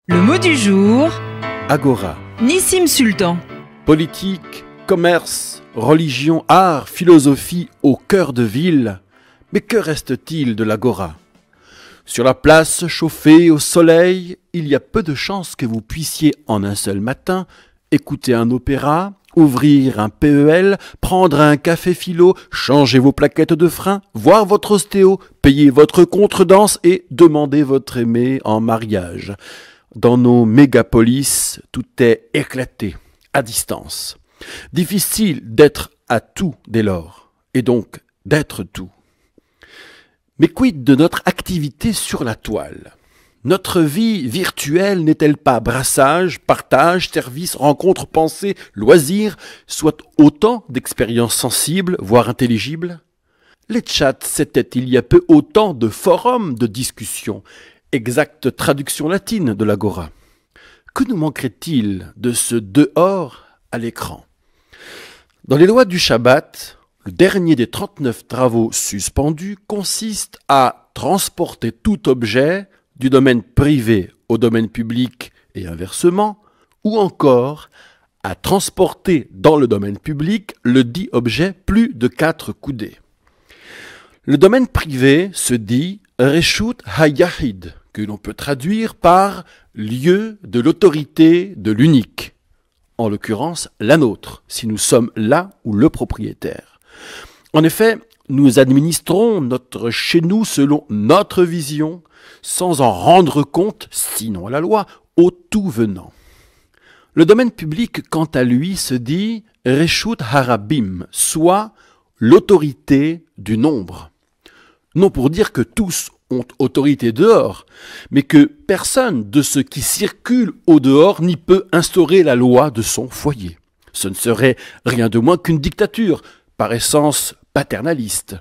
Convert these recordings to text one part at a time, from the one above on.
Le mot du jour, Agora. Nissim Sultan. Politique, commerce, religion, art, philosophie au cœur de ville. Mais que reste-t-il de l'Agora? Sur la place chauffée au soleil, il y a peu de chances que vous puissiez en un seul matin écouter un opéra, ouvrir un PEL, prendre un café philo, changer vos plaquettes de frein, voir votre ostéo, payer votre contredanse et demander votre aimé en mariage. Dans nos mégapolis, tout est éclaté, à distance. Difficile d'être à tout dès lors, et donc d'être tout. Mais quid de notre activité sur la toile? Notre vie virtuelle n'est-elle pas brassage, partage, service, rencontre, pensée, loisir, soit autant d'expériences sensibles, voire intelligibles? Les chats, c'était il y a peu autant de forums de discussion, exacte traduction latine de l'agora. Que nous manquerait-il de ce dehors à l'écran? Dans les lois du Shabbat, le dernier des 39 travaux suspendus consiste à transporter tout objet du domaine privé au domaine public et inversement, ou encore à transporter dans le domaine public le dit objet plus de 4 coudées. Le domaine privé se dit Reshut HaYahid, que l'on peut traduire par lieu de l'autorité de l'unique, en l'occurrence la nôtre, si nous sommes là ou le propriétaire. En effet, nous administrons notre chez nous selon notre vision, sans en rendre compte, sinon à la loi, au tout venant. Le domaine public, quant à lui, se dit Reshut Harabim, soit l'autorité du nombre. Non pour dire que tous ont autorité dehors, mais que personne de ce qui circule au dehors n'y peut instaurer la loi de son foyer. Ce ne serait rien de moins qu'une dictature, par essence paternaliste.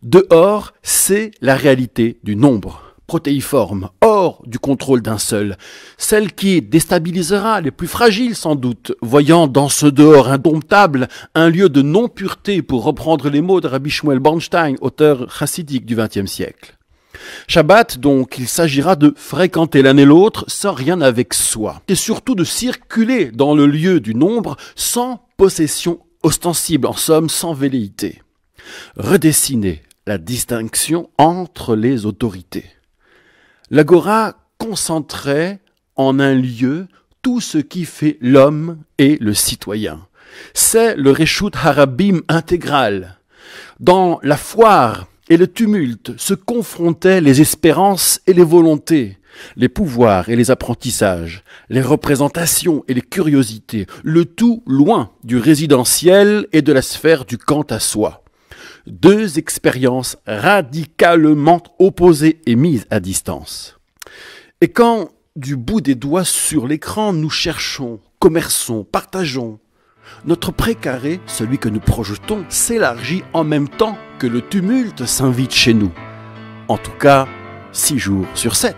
Dehors, c'est la réalité du nombre, protéiforme, hors du contrôle d'un seul, celle qui déstabilisera les plus fragiles sans doute, voyant dans ce dehors indomptable un lieu de non-pureté, pour reprendre les mots de Rabbi Shmuel Bornstein, auteur chassidique du XXe siècle. Shabbat, donc, il s'agira de fréquenter l'un et l'autre sans rien avec soi, et surtout de circuler dans le lieu du nombre sans possession ostensible, en somme sans velléité. Redessiner la distinction entre les autorités. L'agora concentrait en un lieu tout ce qui fait l'homme et le citoyen. C'est le Reshut Harabim intégral. Dans la foire et le tumulte se confrontaient les espérances et les volontés, les pouvoirs et les apprentissages, les représentations et les curiosités, le tout loin du résidentiel et de la sphère du quant à soi. Deux expériences radicalement opposées et mises à distance. Et quand, du bout des doigts sur l'écran, nous cherchons, commerçons, partageons, notre précaré, celui que nous projetons, s'élargit en même temps que le tumulte s'invite chez nous. En tout cas, 6 jours sur 7.